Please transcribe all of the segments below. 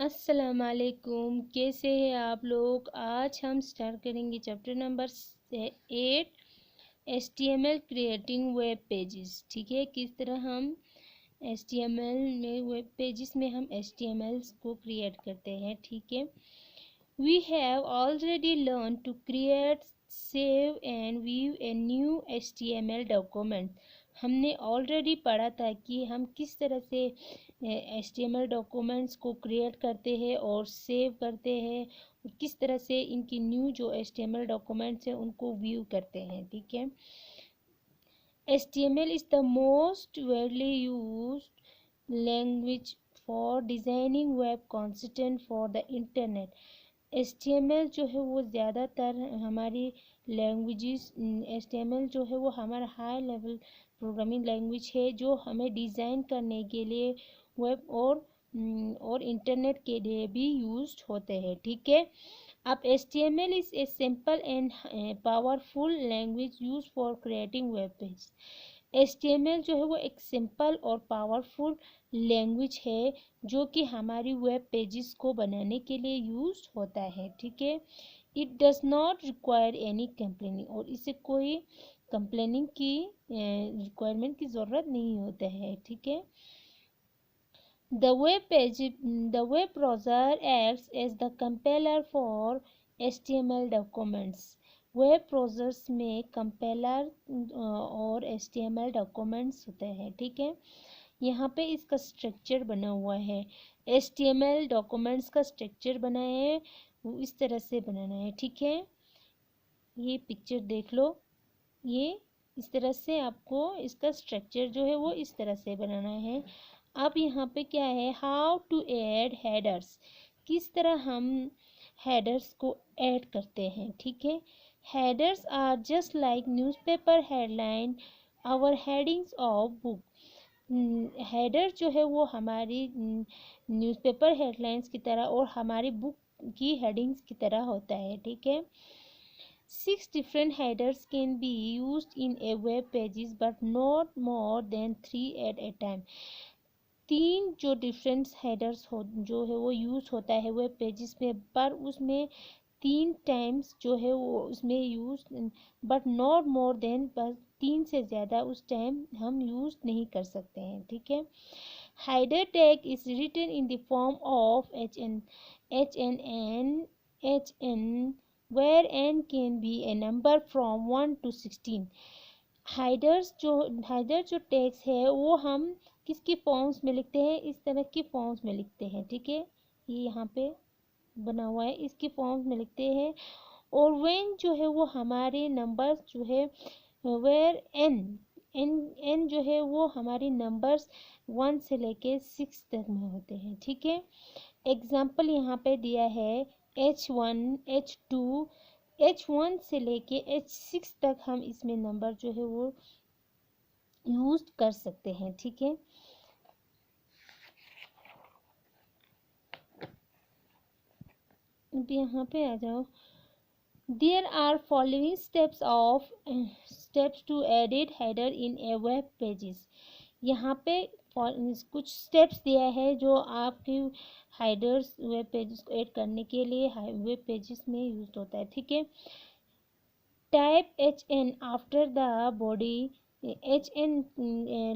अस्सलाम वालेकुम। कैसे हैं आप लोग। आज हम स्टार्ट करेंगे chapter number 8 HTML creating web pages. ठीक है, किस तरह हम HTML में वेब पेजेस में हम HTML को क्रिएट करते हैं। ठीक है, we have already learn to create, save and view a new HTML document. हमने ऑलरेडी पढ़ा था कि हम किस तरह से HTML डॉक्यूमेंट्स को क्रिएट करते हैं और सेव करते हैं, और किस तरह से इनकी न्यू जो HTML डॉक्यूमेंट्स हैं उनको व्यू करते हैं। ठीक है, HTML is the most widely used language for designing web content for the internet। HTML जो है वो ज़्यादातर हमारी लैंग्वेजेस, HTML जो है वो हमारा हाई लेवल प्रोग्रामिंग लैंग्वेज है जो हमें डिज़ाइन करने के लिए वेब और इंटरनेट के लिए भी यूज्ड होते हैं। ठीक है, अब HTML is a simple and powerful language use for creating web page. HTML जो है वो एक सिंपल और पावरफुल लैंग्वेज है जो कि हमारी वेब पेजेस को बनाने के लिए यूज होता है। ठीक है, it does not require any complaining, और इसे कोई कंप्लेनिंग की रिक्वायरमेंट की ज़रूरत नहीं होता है। ठीक है, the web browser acts as the compiler for HTML documents। Web browsers में कंपाइलर और HTML डॉक्यूमेंट्स होते हैं। ठीक है, यहाँ पे इसका स्ट्रक्चर बना हुआ है। HTML डॉक्यूमेंट्स का स्ट्रक्चर बना है, वो इस तरह से बनाना है। ठीक है, ये पिक्चर देख लो, ये इस तरह से आपको इसका स्ट्रक्चर जो है वो इस तरह से बनाना है। अब यहाँ पे क्या है, हाउ टू ऐड हेडर्स, किस तरह हम हेडर्स को ऐड करते हैं। ठीक है, headers are just like newspaper headline, or headings of book. Header जो है वो हमारी न्यूज़पेपर हेडलाइंस की तरह और हमारी बुक की हेडिंग्स की तरह होता है। ठीक है, 6 different headers can be used in a web pages but not more than 3 at a time। 3 जो डिफरेंट हेडर्स हो जो है वो यूज़ होता है वेब पेजेस में, पर उसमें 3 टाइम्स जो है वो उसमें use, but not more than, बस 3 से ज़्यादा उस टाइम हम यूज़ नहीं कर सकते हैं। ठीक है, header tag is written in the form of HN where n can be a number from 1 to 16। हाइडर जो टैग्स है वो हम किसकी फॉर्म्स में लिखते हैं, इस तरह की फॉर्म्स में लिखते हैं। ठीक है, ये यहाँ पे बना हुआ है, इसकी फॉर्म्स में लिखते हैं। और व्हेन जो है वो हमारे नंबर्स जो है, वेयर एन जो है वो हमारी नंबर्स 1 से लेके 6 तक में होते हैं। ठीक है, एग्जाम्पल यहाँ पे दिया है H1 H2, H1 से लेके H6 तक हम इसमें नंबर जो है वो यूज कर सकते हैं। ठीक है, अब यहाँ पे आ जाओ। There are following steps to edit header in a web pages। यहाँ पे कुछ स्टेप्स दिया है जो आपके हाइडर्स वेब पेजेस को ऐड करने के लिए वेब पेजेस में यूज होता है। ठीक है, type HN after the body. HN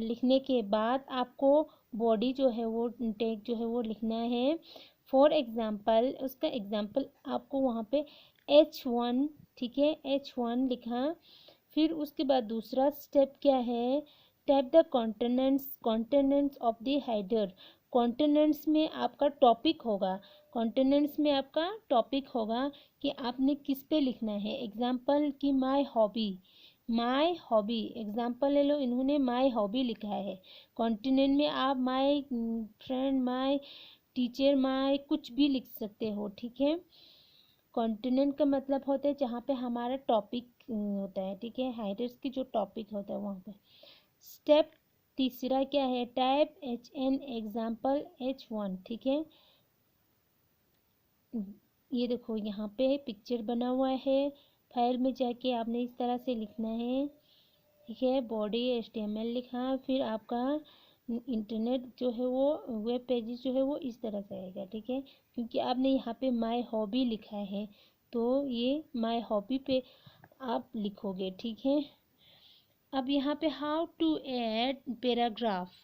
लिखने के बाद आपको बॉडी जो है वो टैग जो है वो लिखना है। फॉर एग्जांपल, उसका एग्जांपल आपको वहाँ पे H1, ठीक है, H1 लिखा। फिर उसके बाद दूसरा स्टेप क्या है, type the contents of the header. Contents में आपका टॉपिक होगा, कॉन्टेनेंट्स में आपका टॉपिक होगा कि आपने किस पे लिखना है। एग्जाम्पल कि माय हॉबी एग्जाम्पल ले लो, इन्होंने माय हॉबी लिखा है। कॉन्टेनेंट में आप my friend, my teacher, my कुछ भी लिख सकते हो। ठीक है, कॉन्टिनेंट का मतलब होता है जहाँ पे हमारा टॉपिक होता है। ठीक है, हाइडर्स की जो टॉपिक होता है वहाँ पे। स्टेप तीसरा क्या है, टाइप HN एग्जाम्पल H1। ठीक है, ये देखो यहाँ पे पिक्चर बना हुआ है, फाइल में जाके आपने इस तरह से लिखना है। ठीक है, बॉडी HTML लिखा, फिर आपका इंटरनेट जो है वो वेब पेजेस जो है वो इस तरह से आएगा, ठीक है। क्योंकि आपने यहाँ पे माय हॉबी लिखा है तो ये माय हॉबी पे आप लिखोगे, ठीक है। अब यहाँ पे how to add paragraph,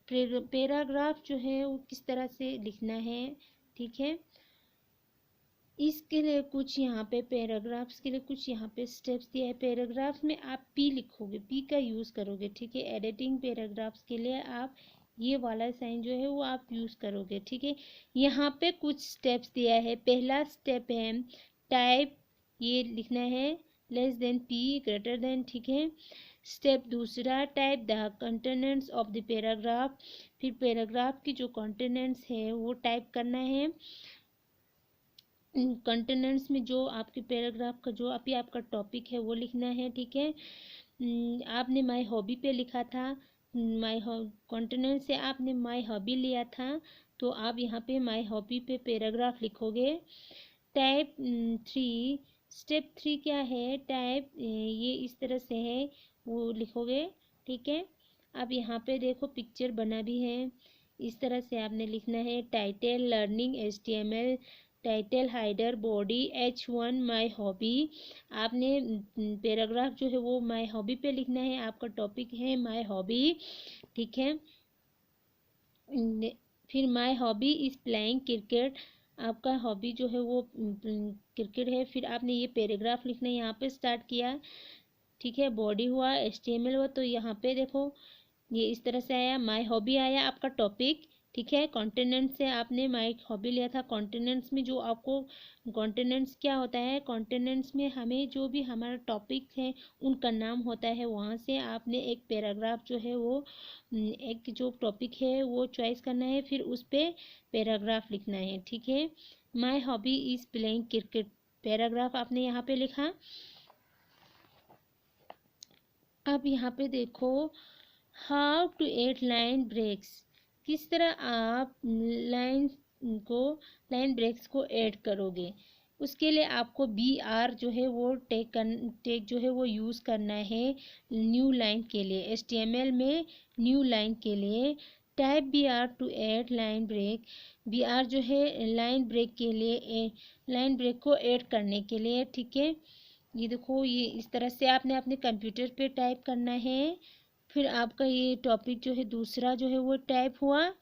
paragraph जो है वो किस तरह से लिखना है, ठीक है। इसके लिए कुछ यहाँ पे पैराग्राफ्स के लिए कुछ यहाँ पे स्टेप्स दिया है। पैराग्राफ में आप पी लिखोगे, पी का यूज़ करोगे, ठीक है। एडिटिंग पैराग्राफ्स के लिए आप ये वाला साइन जो है वो आप यूज़ करोगे, ठीक है। यहाँ पे कुछ स्टेप्स दिया है। पहला स्टेप है टाइप, ये लिखना है less than P greater than, ठीक है। स्टेप दूसरा type the contents of the paragraph, फिर पैराग्राफ की जो कंटेनेंट्स है वो टाइप करना है। कंटेनेंट्स में जो आपके पैराग्राफ का जो अभी आपका टॉपिक है वो लिखना है, ठीक है। आपने माय हॉबी पे लिखा था, माय कंटेनेंट से आपने माय हॉबी लिया था, तो आप यहाँ पे माय हॉबी पे पैराग्राफ लिखोगे। टाइप 3, स्टेप 3 क्या है, टाइप ये इस तरह से है वो लिखोगे, ठीक है। अब यहाँ पे देखो पिक्चर बना भी है, इस तरह से आपने लिखना है। Title learning HTML, title हाइडर body H1 my hobby. आपने पैराग्राफ जो है वो माय हॉबी पे लिखना है, आपका टॉपिक है माय हॉबी, ठीक है। फिर my hobby is playing cricket, आपका हॉबी जो है वो क्रिकेट है। फिर आपने ये पैराग्राफ लिखना है, यहाँ पे स्टार्ट किया, ठीक है। बॉडी हुआ, HTML हुआ, तो यहाँ पे देखो ये इस तरह से आया, माय हॉबी आया आपका टॉपिक, ठीक है। कॉन्टेनेंट से आपने माय हॉबी लिया था। कॉन्टेनेंट्स में जो आपको कॉन्टेनेंट्स क्या होता है, कॉन्टेनेंट्स में हमें जो भी हमारा टॉपिक है उनका नाम होता है, वहाँ से आपने एक पैराग्राफ जो है वो एक जो टॉपिक है वो चॉइस करना है, फिर उस पर पैराग्राफ लिखना है, ठीक है। My hobby is playing cricket, paragraph आपने यहाँ पे लिखा। अब यहाँ पे देखो how to add line breaks, किस तरह आप लाइन ब्रेक्स को ऐड करोगे। उसके लिए आपको BR जो है वो टेक जो है वो यूज़ करना है न्यू लाइन के लिए, HTML में न्यू लाइन के लिए। Type BR to add line break, BR जो है लाइन ब्रेक के लिए, लाइन ब्रेक को ऐड करने के लिए, ठीक है। ये देखो ये इस तरह से आपने अपने कंप्यूटर पे टाइप करना है। फिर आपका ये टॉपिक जो है दूसरा जो है वो टाइप हुआ,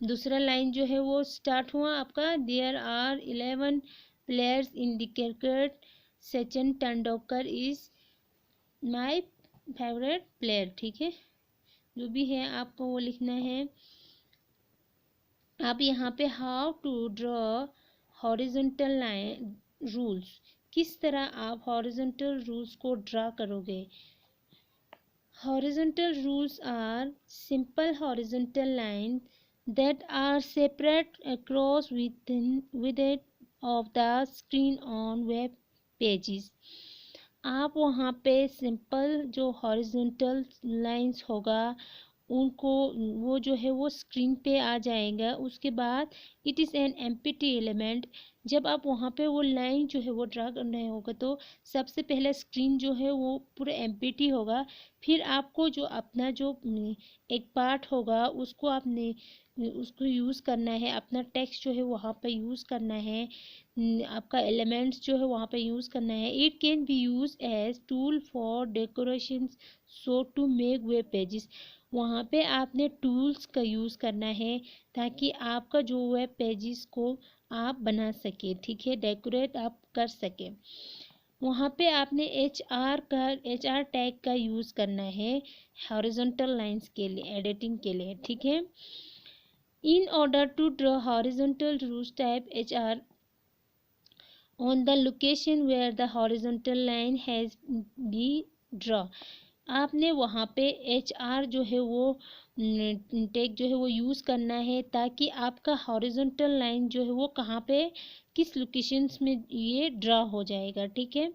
दूसरा लाइन जो है वो स्टार्ट हुआ आपका। There are 11 players in the cricket, Sachin Tendulkar is my favourite player, ठीक है। जो भी है आपको वो लिखना है। आप यहाँ पे how to draw horizontal line rules, किस तरह आप हॉरिजॉन्टल रूल्स को ड्रा करोगे। Horizontal rules are simple horizontal lines that are separate across width of the screen on web pages. आप वहाँ पे सिंपल जो हॉरिजॉन्टल लाइंस होगा उनको वो जो है वो स्क्रीन पे आ जाएगा। उसके बाद it is an empty element, जब आप वहाँ पे वो लाइन जो है वो ड्रा करना होगा तो सबसे पहले स्क्रीन जो है वो पूरा एम्प्टी होगा। फिर आपको जो अपना जो एक पार्ट होगा उसको आपने उसको यूज़ करना है, अपना टेक्स्ट जो है वहाँ पे यूज़ करना है, आपका एलिमेंट्स जो है वहाँ पे यूज़ करना है। It can be use as tool for decoration so to make web pages, वहाँ पे आपने टूल्स का यूज़ करना है ताकि आपका जो वेब पेजेस को आप बना सके, ठीक है, डेकोरेट आप कर सके। वहाँ पे आपने HR टैग का यूज़ करना है हॉरिजॉन्टल लाइंस के लिए, एडिटिंग के लिए, ठीक है। In order to draw horizontal rules type HR on the location where the horizontal line has been drawn, आपने वहाँ पे HR जो है वो टेक जो है वो यूज़ करना है ताकि आपका हॉरिजॉन्टल लाइन जो है वो कहाँ पे किस लोकेशंस में ये ड्रा हो जाएगा, ठीक है।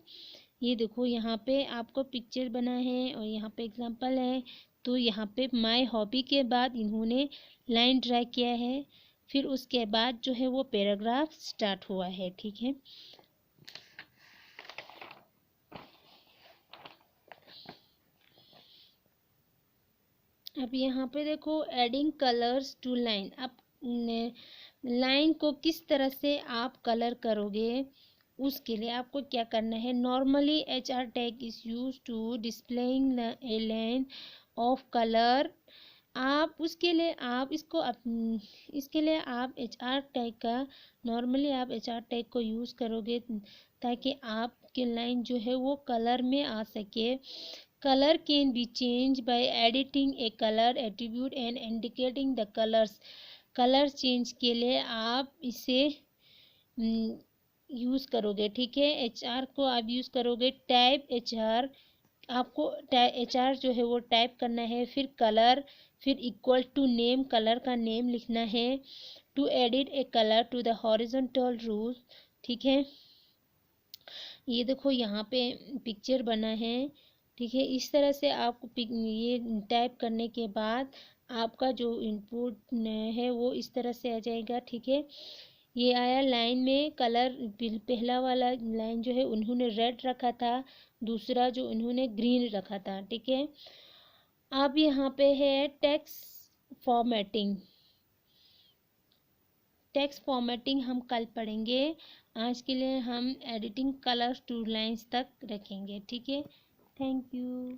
ये देखो यहाँ पे आपको पिक्चर बना है और यहाँ पे एग्जांपल है। तो यहाँ पे माय हॉबी के बाद इन्होंने लाइन ड्रा किया है, फिर उसके बाद जो है वो पैराग्राफ स्टार्ट हुआ है, ठीक है। अब यहाँ पे देखो एडिंग कलर्स टू लाइन। अब लाइन को किस तरह से आप कलर करोगे, उसके लिए आपको क्या करना है। Normally HR tag is use to displaying a line of colour. आप उसके लिए आप इसके लिए आप HR टैग का नॉर्मली आप HR टैग को यूज़ करोगे ताकि आपकी लाइन जो है वो कलर में आ सके। Colour can be change bye editing A colour attribute and indicating the colours. Colour change के लिए आप इसे यूज़ करोगे, ठीक है। HR को आप यूज़ करोगे टाइप HR। आपको HR जो है वो टाइप करना है, फिर कलर, फिर इक्वल टू नेम, कलर का नेम लिखना है। To edit a colour to the horizontal rule, ठीक है। ये देखो यहाँ पे पिक्चर बना है, ठीक है। इस तरह से आपको ये टाइप करने के बाद आपका जो इनपुट है वो इस तरह से आ जाएगा, ठीक है। ये आया लाइन में कलर। पहला वाला लाइन जो है उन्होंने रेड रखा था, दूसरा जो उन्होंने ग्रीन रखा था, ठीक है। अब यहाँ पे है टेक्स्ट फॉर्मेटिंग। टेक्स्ट फॉर्मेटिंग हम कल पढ़ेंगे। आज के लिए हम एडिटिंग कलर्स टू लाइंस तक रखेंगे, ठीक है। Thank you.